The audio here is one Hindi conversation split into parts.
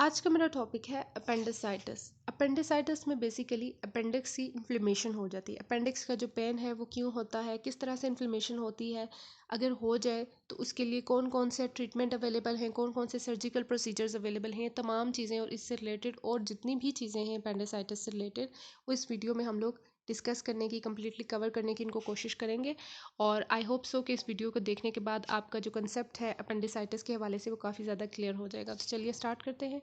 आज का मेरा टॉपिक है अपेंडिसाइटिस। अपेंडिसाइटिस में बेसिकली अपेंडिक्स की इन्फ्लेमेशन हो जाती है। अपेंडिक्स का जो पेन है वो क्यों होता है, किस तरह से इन्फ्लेमेशन होती है, अगर हो जाए तो उसके लिए कौन कौन से ट्रीटमेंट अवेलेबल हैं, कौन कौन से सर्जिकल प्रोसीजर्स अवेलेबल हैं, तमाम चीज़ें और इससे रिलेटेड और जितनी भी चीज़ें हैं अपेंडिसाइटिस से रिलेटेड वो इस वीडियो में हम लोग डिस्कस करने की, कम्प्लीटली कवर करने की इनको कोशिश करेंगे। और आई होप सो कि इस वीडियो को देखने के बाद आपका जो कंसेप्ट है अपेंडिसाइटिस के हवाले से वो काफ़ी ज़्यादा क्लियर हो जाएगा। तो चलिए स्टार्ट करते हैं।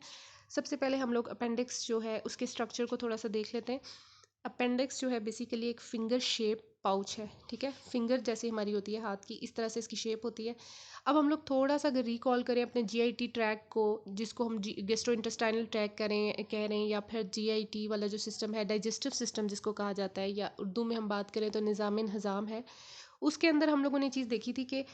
सबसे पहले हम लोग अपेंडिक्स जो है उसके स्ट्रक्चर को थोड़ा सा देख लेते हैं। अपेंडिक्स जो है बेसिकली एक फिंगर शेप पाउच है, ठीक है। फिंगर जैसी हमारी होती है हाथ की, इस तरह से इसकी शेप होती है। अब हम लोग थोड़ा सा अगर रिकॉल करें अपने जीआईटी ट्रैक को, जिसको हम गेस्ट्रोइंटेस्टाइनल ट्रैक कह रहे हैं, या फिर जीआईटी वाला जो सिस्टम है, डाइजेस्टिव सिस्टम जिसको कहा जाता है, या उर्दू में हम बात करें तो निज़ाम हज़ाम है। उसके अंदर हम लोगों ने चीज़ देखी थी कि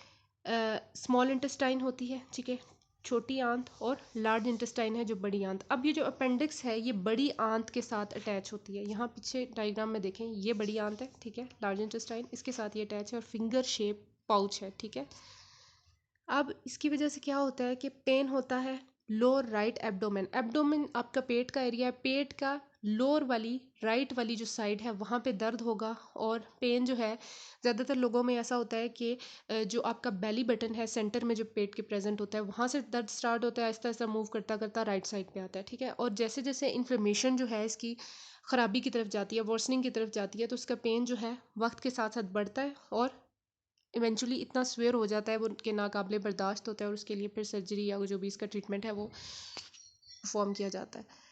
स्मॉल इंटेस्टाइन होती है, ठीक है, छोटी आंत, और लार्ज इंटेस्टाइन है जो बड़ी आंत। अब ये जो अपेंडिक्स है ये बड़ी आंत के साथ अटैच होती है। यहाँ पीछे डायग्राम में देखें, ये बड़ी आंत है, ठीक है, लार्ज इंटेस्टाइन इसके साथ ये अटैच है और फिंगर शेप पाउच है, ठीक है। अब इसकी वजह से क्या होता है कि पेन होता है लोअर राइट एब्डोमेन। एब्डोमेन आपका पेट का एरिया है, पेट का लोअर वाली राइट वाली जो साइड है वहाँ पे दर्द होगा। और पेन जो है ज़्यादातर लोगों में ऐसा होता है कि जो आपका बेली बटन है सेंटर में जो पेट के प्रेजेंट होता है वहाँ से दर्द स्टार्ट होता है, आहिस्ता आहिस्ता मूव करता करता राइट साइड पे आता है, ठीक है। और जैसे जैसे इन्फ्लेमेशन जो है इसकी ख़राबी की तरफ जाती है, वर्सनिंग की तरफ जाती है, तो उसका पेन जो है वक्त के साथ साथ बढ़ता है और इवेंचुअली इतना स्वेयर हो जाता है वो कि नाकाबिले बर्दाश्त होता है, और उसके लिए फिर सर्जरी या जो भी इसका ट्रीटमेंट है वो परफॉर्म किया जाता है।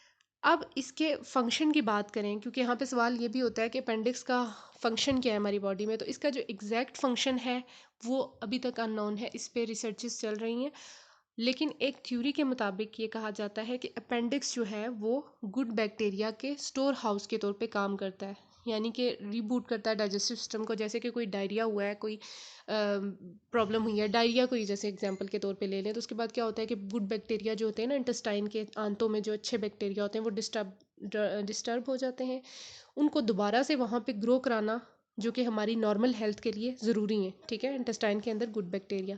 अब इसके फंक्शन की बात करें, क्योंकि यहाँ पे सवाल ये भी होता है कि अपेंडिक्स का फंक्शन क्या है हमारी बॉडी में, तो इसका जो एग्जैक्ट फंक्शन है वो अभी तक अननोन है, इस पे रिसर्चेस चल रही हैं। लेकिन एक थ्योरी के मुताबिक ये कहा जाता है कि अपेंडिक्स जो है वो गुड बैक्टीरिया के स्टोर हाउस के तौर पे काम करता है, यानी कि रीबूट करता है डाइजेस्टिव सिस्टम को। जैसे कि कोई डायरिया हुआ है, कोई प्रॉब्लम हुई है, डायरिया को ही जैसे एग्जांपल के तौर पे ले लें, तो उसके बाद क्या होता है कि गुड बैक्टीरिया जो होते हैं ना इंटेस्टाइन के आंतों में, जो अच्छे बैक्टीरिया होते हैं वो डिस्टर्ब हो जाते हैं। उनको दोबारा से वहाँ पे ग्रो कराना जो कि हमारी नॉर्मल हेल्थ के लिए ज़रूरी है, ठीक है, इंटेस्टाइन के अंदर गुड बैक्टीरिया,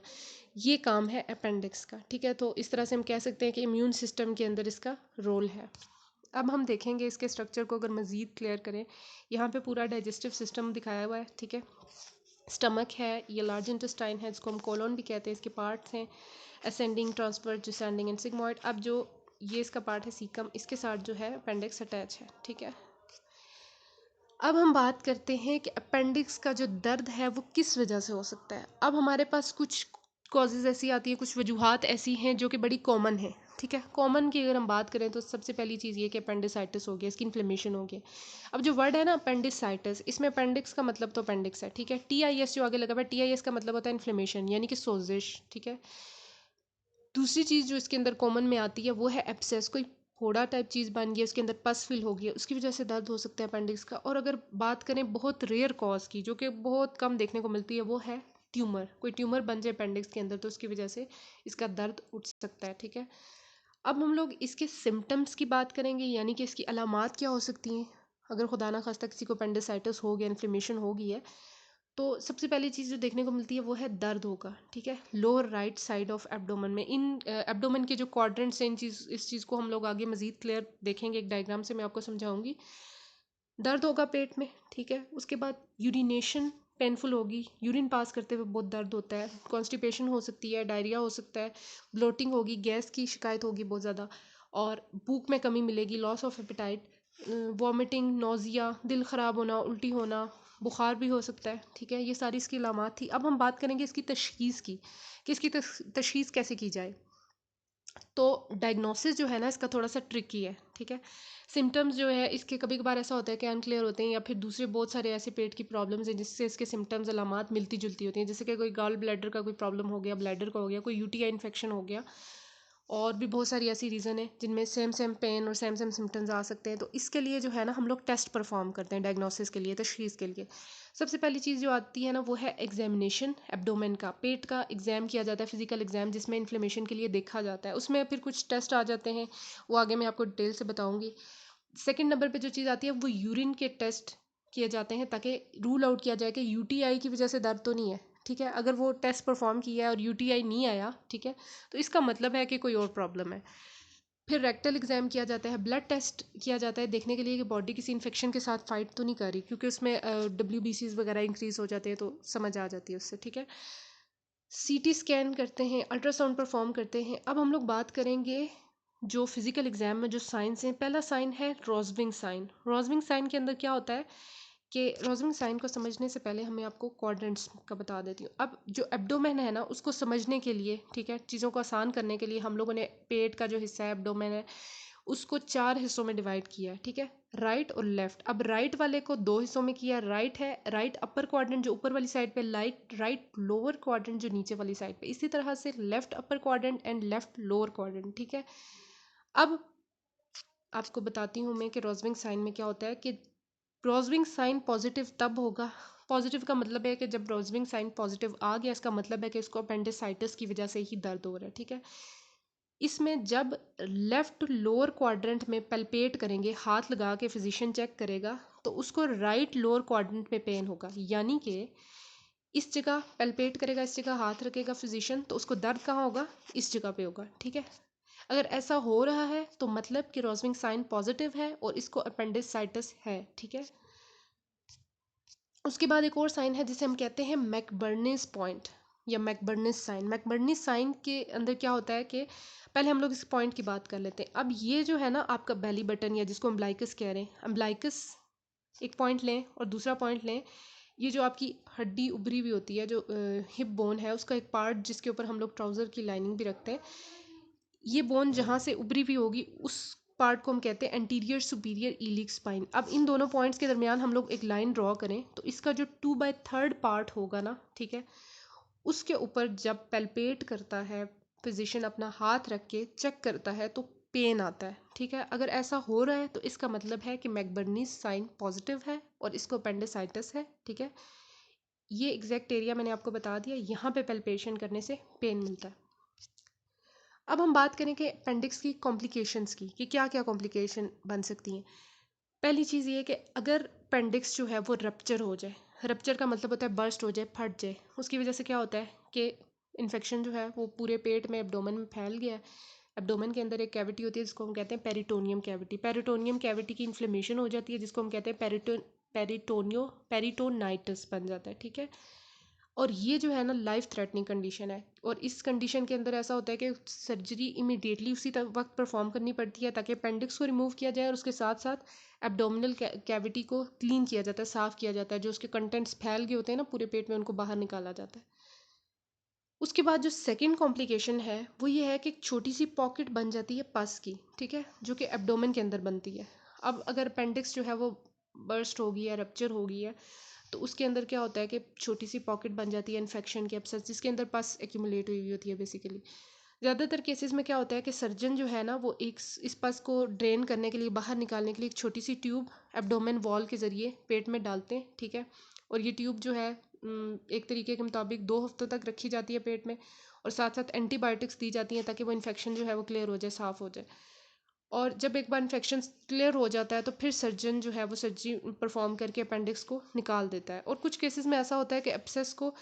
ये काम है अपेंडिक्स का, ठीक है। तो इस तरह से हम कह सकते हैं कि इम्यून सिस्टम के अंदर इसका रोल है। अब हम देखेंगे इसके स्ट्रक्चर को अगर मज़ीद क्लियर करें। यहाँ पे पूरा डाइजेस्टिव सिस्टम दिखाया हुआ है, ठीक है। स्टमक है, ये लार्ज इंटेस्टाइन है जिसको हम कोलोन भी कहते हैं, इसके पार्ट्स हैं ascending, transverse, descending and sigmoid. अब जो ये इसका पार्ट है सीकम, इसके साथ जो है अपेंडिक्स अटैच है, ठीक है। अब हम बात करते हैं कि अपेंडिक्स का जो दर्द है वो किस वजह से हो सकता है। अब हमारे पास कुछ कॉजेज़ ऐसी आती है, कुछ वजूहात ऐसी हैं जो कि बड़ी कॉमन है, ठीक है। कॉमन की अगर हम बात करें तो सबसे पहली चीज़ ये कि अपेंडिसाइटिस हो गया, इसकी इन्फ्लेमेशन हो गया। अब जो वर्ड है ना अपेंडिसाइटिस, इसमें अपेंडिक्स का मतलब तो अपेंडिक्स है, ठीक है। TIS जो आगे लगा हुआ है, TIS का मतलब होता है इन्फ्लेमेशन, यानी कि सोजिश, ठीक है। दूसरी चीज़ जो इसके अंदर कॉमन में आती है वो है एब्सेस, कोई फोड़ा टाइप चीज़ बन गई, उसके अंदर पस फिल हो गई, उसकी वजह से दर्द हो सकता है अपेंडिक्स का। और अगर बात करें बहुत रेयर कॉज की जो कि बहुत कम देखने को मिलती है, वो है ट्यूमर। कोई ट्यूमर बन जाए अपेंडिक्स के अंदर तो उसकी वजह से इसका दर्द उठ सकता है, ठीक है। अब हम लोग इसके सिम्टम्स की बात करेंगे, यानी कि इसकी अलामात क्या हो सकती हैं अगर खुदा ना खास्ता किसी को अपेंडिसाइटिस हो गया, इन्फ्लेमेशन हो गई है। तो सबसे पहली चीज़ जो देखने को मिलती है वो है दर्द होगा, ठीक है, lower right side of abdomen में। इन एब्डोमेन के जो क्वाड्रेंट्स हैं, इस चीज़ को हम लोग आगे मज़ीद क्लियर देखेंगे, एक डायग्राम से मैं आपको समझाऊंगी। दर्द होगा पेट में, ठीक है। उसके बाद यूरिनेशन पेनफुल होगी, यूरिन पास करते हुए बहुत दर्द होता है। कॉन्स्टिपेशन हो सकती है, डायरिया हो सकता है, ब्लोटिंग होगी, गैस की शिकायत होगी बहुत ज़्यादा, और भूख में कमी मिलेगी, loss of appetite, vomiting, nausea, दिल ख़राब होना, उल्टी होना, बुखार भी हो सकता है, ठीक है। ये सारी इसकी अलामात थी। अब हम बात करेंगे इसकी तशख़ीस की, कि इसकी तशख़ीस कैसे की जाए। तो डायग्नोसिस जो है ना इसका थोड़ा सा ट्रिकी है, ठीक है। सिम्टम्स जो है इसके कभी कभार ऐसा होता है कि अनक्लियर होते हैं, या फिर दूसरे बहुत सारे ऐसे पेट की प्रॉब्लम्स हैं जिससे इसके सिम्टम्स अलामात मिलती जुलती होती हैं। जैसे कि कोई गॉल ब्लैडर का कोई प्रॉब्लम हो गया, ब्लैडर का हो गया, कोई UTI इन्फेक्शन हो गया, और भी बहुत सारी ऐसी रीज़न है जिनमें सेम सेम पेन और सेम सेम सिम्टम्स आ सकते हैं। तो इसके लिए जो है ना हम लोग टेस्ट परफॉर्म करते हैं डायग्नोसिस के लिए, तशख़ीस के लिए। सबसे पहली चीज़ जो आती है ना वो है एग्जामिनेशन एब्डोमेन का, पेट का एग्जाम किया जाता है, फिजिकल एग्जाम, जिसमें इन्फ्लेमेशन के लिए देखा जाता है। उसमें फिर कुछ टेस्ट आ जाते हैं, वो आगे मैं आपको डिटेल से बताऊँगी। सेकेंड नंबर पर जो चीज़ आती है वो यूरिन के टेस्ट किए जाते हैं, ताकि रूल आउट किया जाए कि UTI की वजह से दर्द तो नहीं है, ठीक है। अगर वो टेस्ट परफॉर्म किया है और UTI नहीं आया, ठीक है, तो इसका मतलब है कि कोई और प्रॉब्लम है। फिर रेक्टल एग्जाम किया जाता है, ब्लड टेस्ट किया जाता है देखने के लिए कि बॉडी किसी इन्फेक्शन के साथ फाइट तो नहीं कर रही, क्योंकि उसमें WBCs वगैरह इंक्रीज हो जाते हैं तो समझ आ जाती है उससे, ठीक है। CT स्कैन करते हैं, अल्ट्रासाउंड परफॉर्म करते हैं। अब हम लोग बात करेंगे जो फिजिकल एग्जाम में जो साइंस है। पहला साइन है रोजविंग साइन। रोजविंग साइन के अंदर क्या होता है कि रोजविंग साइन को समझने से पहले हमें आपको क्वाड्रेंट्स का बता देती हूँ। अब जो एब्डोमेन है ना, उसको समझने के लिए, ठीक है, चीज़ों को आसान करने के लिए हम लोगों ने पेट का जो हिस्सा है, एब्डोमेन है, उसको 4 हिस्सों में डिवाइड किया है, ठीक है, राइट और लेफ्ट। अब राइट वाले को 2 हिस्सों में किया। राइट है राइट अपर क्वाड्रेंट जो ऊपर वाली साइड पे, राइट लोअर क्वाड्रेंट जो नीचे वाली साइड पे, इसी तरह से left upper quadrant and left lower quadrant, ठीक है। अब आपको बताती हूँ मैं कि रोजविंग साइन में क्या होता है कि रोजविंग साइन पॉजिटिव तब होगा, पॉजिटिव का मतलब है कि जब रोजविंग साइन पॉजिटिव आ गया, इसका मतलब है कि इसको अपेंडिसाइटिस की वजह से ही दर्द हो रहा है, ठीक है। इसमें जब लेफ्ट लोअर क्वाड्रेंट में पल्पेट करेंगे, हाथ लगा के फिजिशियन चेक करेगा, तो उसको राइट लोअर क्वाड्रेंट में पेन होगा। यानी कि इस जगह पल्पेट करेगा, इस जगह हाथ रखेगा फिजिशियन, तो उसको दर्द कहाँ होगा, इस जगह पे होगा, ठीक है। अगर ऐसा हो रहा है तो मतलब कि रोजविंग साइन पॉजिटिव है और इसको अपेंडिसाइटिस है, ठीक है। उसके बाद एक और साइन है जिसे हम कहते हैं मैकबर्नीस पॉइंट या मैकबर्नीस साइन। मैकबर्नीस साइन के अंदर क्या होता है कि पहले हम लोग इस पॉइंट की बात कर लेते हैं। अब ये जो है ना आपका बेली बटन, या जिसको अम्बलाइकस कह रहे हैं, अम्बलाइकस एक पॉइंट लें और दूसरा पॉइंट लें, ये जो आपकी हड्डी उभरी हुई होती है, जो हिप बोन है, उसका एक पार्ट जिसके ऊपर हम लोग ट्राउज़र की लाइनिंग भी रखते हैं, ये बोन जहाँ से उभरी हुई होगी उस पार्ट को हम कहते हैं एंटीरियर सुपीरियर ईलिक स्पाइन। अब इन दोनों पॉइंट्स के दरमियान हम लोग एक लाइन ड्रॉ करें तो इसका जो 2/3 पार्ट होगा ना, ठीक है, उसके ऊपर जब पैल्पेट करता है फिजिशियन, अपना हाथ रख के चेक करता है, तो पेन आता है, ठीक है। अगर ऐसा हो रहा है तो इसका मतलब है कि मैकबर्नीस साइन पॉजिटिव है और इसको अपेंडिसाइटिस है, ठीक है। ये एग्जैक्ट एरिया मैंने आपको बता दिया, यहाँ पे पैल्पेशन करने से पेन मिलता है। अब हम बात करें कि अपेंडिक्स की कॉम्प्लिकेशंस की, कि क्या क्या कॉम्प्लिकेशन बन सकती हैं। पहली चीज़ ये कि अगर अपेंडिक्स जो है वो रप्चर हो जाए, रप्चर का मतलब होता है बर्स्ट हो जाए, फट जाए, उसकी वजह से क्या होता है कि इन्फेक्शन जो है वो पूरे पेट में, एब्डोमेन में फैल गया है। एब्डोमेन के अंदर एक कैविटी होती है जिसको हम कहते हैं पेरिटोनियम कैविटी। पेरिटोनियम कैविटी की इन्फ्लेमेशन हो जाती है जिसको हम कहते हैं पेरिटोनाइटिस बन जाता है, ठीक है। और ये जो है ना लाइफ थ्रेटनिंग कंडीशन है, और इस कंडीशन के अंदर ऐसा होता है कि सर्जरी इमीडिएटली उसी वक्त परफॉर्म करनी पड़ती है ताकि अपेंडिक्स को रिमूव किया जाए और उसके साथ साथ एब्डोमिनल कैविटी को क्लीन किया जाता है, साफ़ किया जाता है, जो उसके कंटेंट्स फैल गए होते हैं ना पूरे पेट में, उनको बाहर निकाला जाता है। उसके बाद जो सेकेंड कॉम्प्लिकेशन है वो ये है कि एक छोटी सी पॉकेट बन जाती है पस की, ठीक है, जो कि एब्डोमेन के अंदर बनती है। अब अगर अपेंडिक्स जो है वो बर्स्ट होगी या रप्चर हो गई है तो उसके अंदर क्या होता है कि छोटी सी पॉकेट बन जाती है इन्फेक्शन की, एब्सेस, जिसके अंदर पस एक्यूमुलेट हुई होती है बेसिकली। ज़्यादातर केसेस में क्या होता है कि सर्जन जो है ना वो एक इस पस को ड्रेन करने के लिए, बाहर निकालने के लिए एक छोटी सी ट्यूब एब्डोमेन वॉल के ज़रिए पेट में डालते हैं, ठीक है। और ये ट्यूब जो है एक तरीके के मुताबिक 2 हफ्तों तक रखी जाती है पेट में, और साथ साथ एंटीबायोटिक्स दी जाती हैं ताकि वो इन्फेक्शन जो है वो क्लियर हो जाए, साफ़ हो जाए। और जब एक बार इन्फेक्शन क्लियर हो जाता है तो फिर सर्जन जो है वो सर्जरी परफॉर्म करके अपेंडिक्स को निकाल देता है। और कुछ केसेस में ऐसा होता है कि एब्सेस को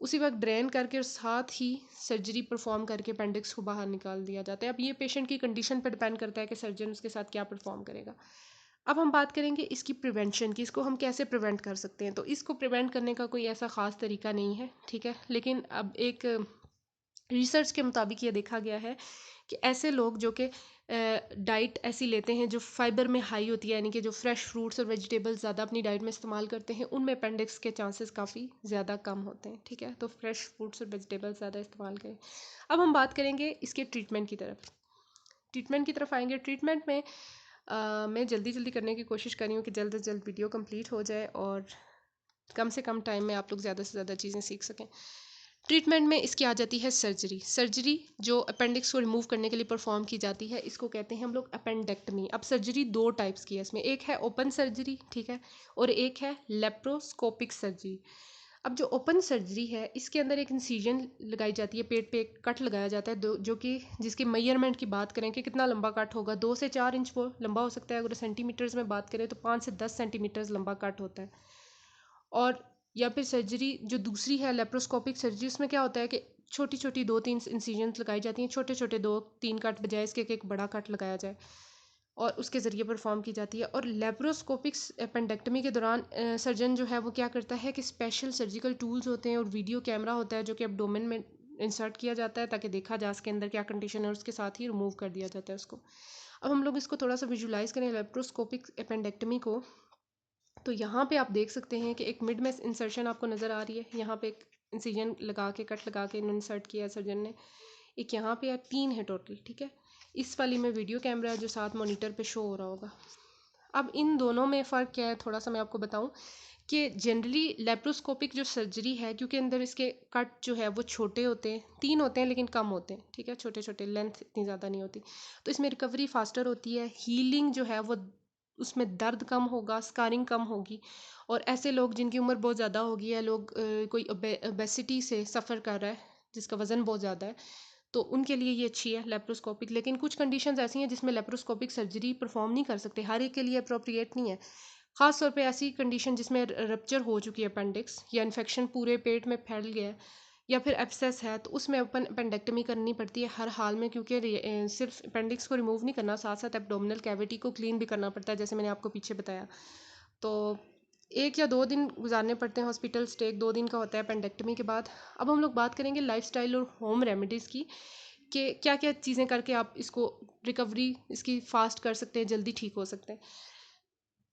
उसी वक्त ड्रेन करके और साथ ही सर्जरी परफॉर्म करके अपेंडिक्स को बाहर निकाल दिया जाता है। अब ये पेशेंट की कंडीशन पर डिपेंड करता है कि सर्जन उसके साथ क्या परफॉर्म करेगा। अब हम बात करेंगे इसकी प्रिवेंशन की, इसको हम कैसे प्रिवेंट कर सकते हैं। तो इसको प्रिवेंट करने का कोई ऐसा ख़ास तरीका नहीं है, ठीक है, लेकिन अब एक रिसर्च के मुताबिक ये देखा गया है कि ऐसे लोग जो कि डाइट ऐसी लेते हैं जो फाइबर में हाई होती है, यानी कि जो फ्रेश फ्रूट्स और वेजिटेबल्स ज़्यादा अपनी डाइट में इस्तेमाल करते हैं, उनमें अपेंडिक्स के चांसेस काफ़ी ज़्यादा कम होते हैं, ठीक है। तो फ्रेश फ्रूट्स और वेजिटेबल्स ज़्यादा इस्तेमाल करें। अब हम बात करेंगे इसके ट्रीटमेंट की तरफ, ट्रीटमेंट की तरफ आएंगे। ट्रीटमेंट में मैं जल्दी जल्दी करने की कोशिश कर रही हूँ कि जल्द से जल्द वीडियो कंप्लीट हो जाए और कम से कम टाइम में आप लोग ज़्यादा से ज़्यादा चीज़ें सीख सकें। ट्रीटमेंट में इसकी आ जाती है सर्जरी। सर्जरी जो अपेंडिक्स को रिमूव करने के लिए परफॉर्म की जाती है, इसको कहते हैं हम लोग अपेंडेक्टमी। अब सर्जरी 2 टाइप्स की है इसमें, एक है ओपन सर्जरी, ठीक है, और एक है लेप्रोस्कोपिक सर्जरी। अब जो ओपन सर्जरी है इसके अंदर एक इंसिजन लगाई जाती है, पेट पे एक कट लगाया जाता है, जो कि जिसकी मेजरमेंट की बात करें कि कितना लंबा कट होगा, 2 से 4 इंच वो लंबा हो सकता है। अगर सेंटीमीटर्स में बात करें तो 5 से 10 सेंटीमीटर्स लंबा कट होता है। और या फिर सर्जरी जो दूसरी है लेप्रोस्कोपिक सर्जरी, उसमें क्या होता है कि छोटी छोटी 2-3 इंसिजन्स लगाई जाती हैं, छोटे छोटे 2-3 कट बजाय इसके एक बड़ा कट लगाया जाए और उसके ज़रिए परफॉर्म की जाती है। और लेप्रोस्कोपिक एपेंडेक्टमी के दौरान सर्जन जो है वो क्या करता है कि स्पेशल सर्जिकल टूल्स होते हैं और वीडियो कैमरा होता है जो कि एब्डोमेन में इंसर्ट किया जाता है ताकि देखा जा सके अंदर क्या कंडीशन है, और उसके साथ ही रिमूव कर दिया जाता है उसको। अब हम लोग इसको थोड़ा सा विजुलाइज करें लेप्रोस्कोपिक एपेंडेक्टमी को, तो यहाँ पे आप देख सकते हैं कि एक मिड में इंसर्शन आपको नज़र आ रही है। यहाँ पे एक इंसिजन लगा के कट लगा के इंसर्ट किया है सर्जन ने। एक यहाँ पे है, 3 है टोटल, ठीक है। इस वाली में वीडियो कैमरा है जो साथ मॉनिटर पे शो हो रहा होगा। अब इन दोनों में फ़र्क क्या है थोड़ा सा मैं आपको बताऊं कि जनरली लेप्रोस्कोपिक जो सर्जरी है, क्योंकि अंदर इसके कट जो है वो छोटे होते हैं, 3 होते हैं लेकिन कम होते हैं, ठीक है, छोटे छोटे, लेंथ इतनी ज़्यादा नहीं होती, तो इसमें रिकवरी फास्टर होती है, हीलिंग जो है वो उसमें दर्द कम होगा, स्कारिंग कम होगी। और ऐसे लोग जिनकी उम्र बहुत ज़्यादा होगी या लोग कोई ओबेसिटी से सफ़र कर रहा है जिसका वज़न बहुत ज़्यादा है, तो उनके लिए ये अच्छी है लेप्रोस्कोपिक। लेकिन कुछ कंडीशंस ऐसी हैं जिसमें लेप्रोस्कोपिक सर्जरी परफॉर्म नहीं कर सकते, हर एक के लिए अप्रोप्रिएट नहीं है। ख़ास तौर पे ऐसी कंडीशन जिसमें रप्चर हो चुकी है अपेंडिक्स, या इन्फेक्शन पूरे पेट में फैल गया है, या फिर एब्सेस है, तो उसमें अपन अपेंडेक्टमी करनी पड़ती है हर हाल में, क्योंकि सिर्फ अपेंडिक्स को रिमूव नहीं करना, साथ साथ एब्डोमिनल कैविटी को क्लीन भी करना पड़ता है, जैसे मैंने आपको पीछे बताया। तो 1 या 2 दिन गुजारने पड़ते हैं हॉस्पिटल स्टे, 2 दिन का होता है अपेंडेक्टमी के बाद। अब हम लोग बात करेंगे लाइफस्टाइल और होम रेमेडीज़ की, कि क्या क्या चीज़ें करके आप इसको रिकवरी इसकी फ़ास्ट कर सकते हैं, जल्दी ठीक हो सकते हैं।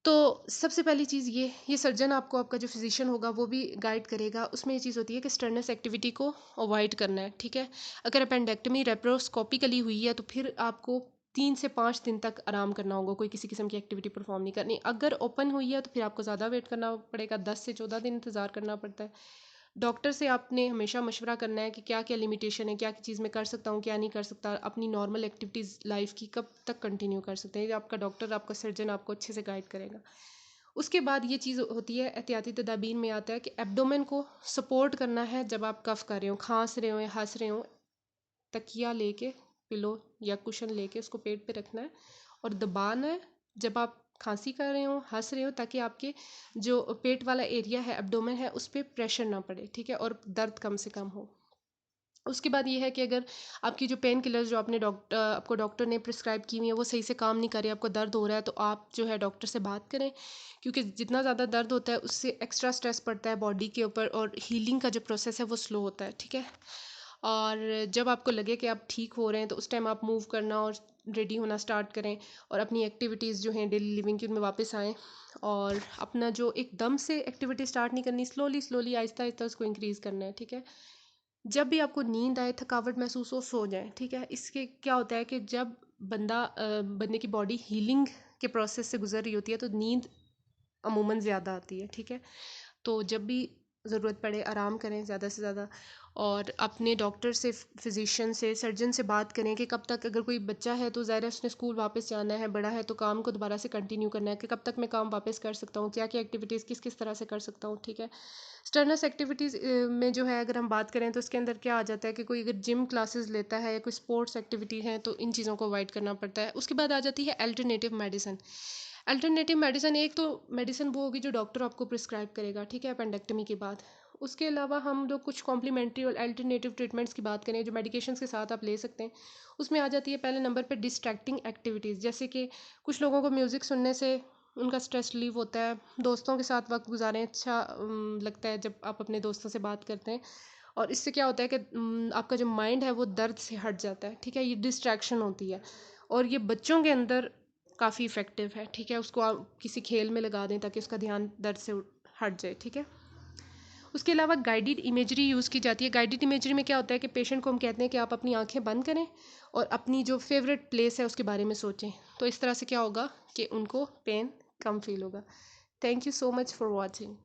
तो सबसे पहली चीज़ ये सर्जन आपको, आपका जो फिजिशियन होगा वो भी गाइड करेगा। उसमें ये चीज़ होती है कि स्ट्रेनस एक्टिविटी को अवॉइड करना है, ठीक है। अगर अपेंडेक्टमी रेप्रोस्कोपिकली हुई है तो फिर आपको 3 से 5 दिन तक आराम करना होगा, कोई किसी किस्म की एक्टिविटी परफॉर्म नहीं करनी। अगर ओपन हुई है तो फिर आपको ज़्यादा वेट करना पड़ेगा, 10 से 14 दिन इंतज़ार करना पड़ता है। डॉक्टर से आपने हमेशा मशवरा करना है कि क्या क्या लिमिटेशन है, क्या चीज़ मैं कर सकता हूँ, क्या नहीं कर सकता, अपनी नॉर्मल एक्टिविटीज़ लाइफ की कब तक कंटिन्यू कर सकते हैं। आपका डॉक्टर, आपका सर्जन आपको अच्छे से गाइड करेगा। उसके बाद ये चीज़ होती है, एहतियाती तदाबीर में आता है कि एब्डोमेन को सपोर्ट करना है जब आप कफ कर रहे हो, खांस रहे हो या हंस रहे हो, तकिया लेके, पिलो या कुशन लेके उसको पेट पे रखना है और दबाना है जब आप खांसी कर रहे हो, हंस रहे हो, ताकि आपके जो पेट वाला एरिया है, एब्डोमेन है, उस पर प्रेशर ना पड़े, ठीक है, और दर्द कम से कम हो। उसके बाद ये है कि अगर आपकी जो पेन किलर जो आपको डॉक्टर ने प्रिस्क्राइब की हुई है वो सही से काम नहीं कर रही, आपको दर्द हो रहा है, तो आप जो है डॉक्टर से बात करें, क्योंकि जितना ज़्यादा दर्द होता है उससे एक्स्ट्रा स्ट्रेस पड़ता है बॉडी के ऊपर और हीलिंग का जो प्रोसेस है वो स्लो होता है, ठीक है। और जब आपको लगे कि आप ठीक हो रहे हैं तो उस टाइम आप मूव करना और रेडी होना स्टार्ट करें और अपनी एक्टिविटीज़ जो हैं डेली लिविंग की उनमें वापस आएँ। और अपना जो एकदम से एक्टिविटी स्टार्ट नहीं करनी, स्लोली स्लोली आहिस्ता आहिस्ता उसको इंक्रीज़ करना है, ठीक है। जब भी आपको नींद आए, थकावट महसूस हो, सो जाएं, ठीक है। इसके क्या होता है कि जब बंदे की बॉडी हीलिंग के प्रोसेस से गुजर रही होती है तो नींद अमूमन ज़्यादा आती है, ठीक है। तो जब भी ज़रूरत पड़े आराम करें ज़्यादा से ज़्यादा, और अपने डॉक्टर से, फिजिशियन से, सर्जन से बात करें कि कब तक, अगर कोई बच्चा है तो ज़ाहिर है उसने स्कूल वापस जाना है, बड़ा है तो काम को दोबारा से कंटिन्यू करना है, कि कब तक मैं काम वापस कर सकता हूँ, क्या क्या एक्टिविटीज़ किस किस तरह से कर सकता हूँ, ठीक है। स्टर्नस एक्टिविटीज़ में जो है अगर हम बात करें तो इसके अंदर क्या आ जाता है कि कोई अगर जिम क्लासेस लेता है या कोई स्पोर्ट्स एक्टिविटी है तो इन चीज़ों को अवॉइड करना पड़ता है। उसके बाद आ जाती है अल्टरनेटिव मेडिसिन। अल्टरनेटिव मेडिसिन, एक तो मेडिसिन वो होगी जो डॉक्टर आपको प्रिस्क्राइब करेगा, ठीक है, अपेंडेक्टमी के बाद। उसके अलावा हम लोग कुछ कॉम्प्लीमेंट्री और अल्टरनेटिव ट्रीटमेंट्स की बात करें जो मेडिकेशंस के साथ आप ले सकते हैं, उसमें आ जाती है पहले नंबर पे डिस्ट्रैक्टिंग एक्टिविटीज़। जैसे कि कुछ लोगों को म्यूज़िक सुनने से उनका स्ट्रेस रिलीव होता है, दोस्तों के साथ वक्त गुजारें, अच्छा लगता है जब आप अपने दोस्तों से बात करते हैं, और इससे क्या होता है कि आपका जो माइंड है वो दर्द से हट जाता है, ठीक है, ये डिस्ट्रैक्शन होती है। और ये बच्चों के अंदर काफ़ी इफ़ेक्टिव है, ठीक है, उसको आप किसी खेल में लगा दें ताकि उसका ध्यान दर्द से हट जाए, ठीक है। उसके अलावा गाइडेड इमेजरी यूज़ की जाती है। गाइडेड इमेजरी में क्या होता है कि पेशेंट को हम कहते हैं कि आप अपनी आंखें बंद करें और अपनी जो फेवरेट प्लेस है उसके बारे में सोचें, तो इस तरह से क्या होगा कि उनको पेन कम फील होगा। Thank you so much for watching.